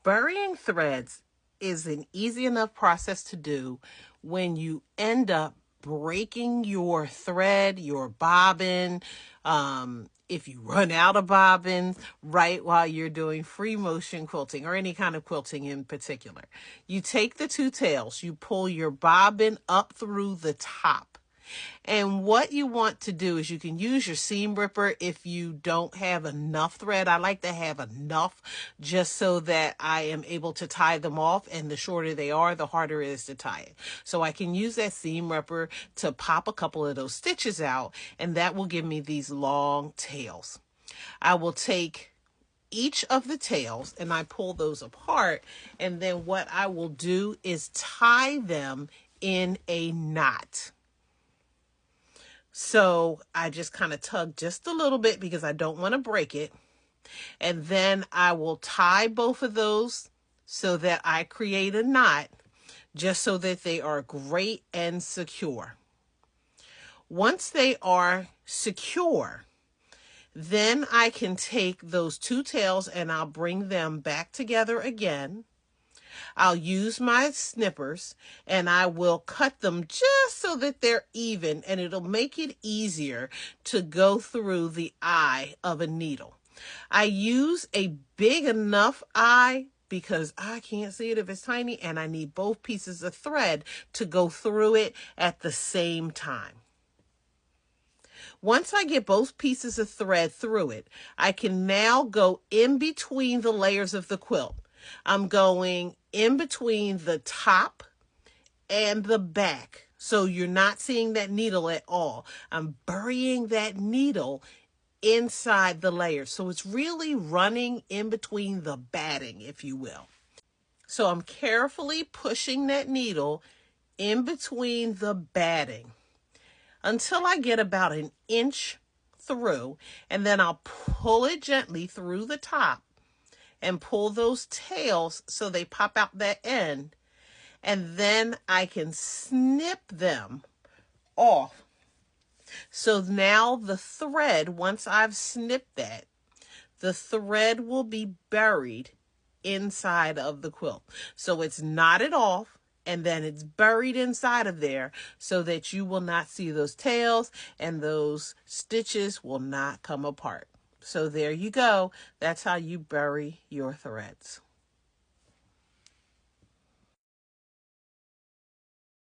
Burying threads is an easy enough process to do when you end up breaking your thread, your bobbin, if you run out of bobbins right while you're doing free motion quilting or any kind of quilting in particular. You take the two tails, you pull your bobbin up through the top. And what you want to do is you can use your seam ripper if you don't have enough thread. I like to have enough just so that I am able to tie them off, and the shorter they are, the harder it is to tie it. So I can use that seam ripper to pop a couple of those stitches out, and that will give me these long tails. I will take each of the tails and I pull those apart, and then what I will do is tie them in a knot. So I just kind of tug just a little bit because I don't want to break it. And then I will tie both of those so that I create a knot just so that they are great and secure. Once they are secure, then I can take those two tails and I'll bring them back together again. I'll use my snippers and I will cut them just so that they're even, and it'll make it easier to go through the eye of a needle. I use a big enough eye because I can't see it if it's tiny, and I need both pieces of thread to go through it at the same time. Once I get both pieces of thread through it, I can now go in between the layers of the quilt. I'm going in between the top and the back, so you're not seeing that needle at all. I'm burying that needle inside the layers, so it's really running in between the batting, if you will. So I'm carefully pushing that needle in between the batting until I get about an inch through, and then I'll pull it gently through the top and pull those tails so they pop out that end, and then I can snip them off. So now the thread, once I've snipped that, the thread will be buried inside of the quilt. So it's knotted off and then it's buried inside of there so that you will not see those tails and those stitches will not come apart. So there you go. That's how you bury your threads.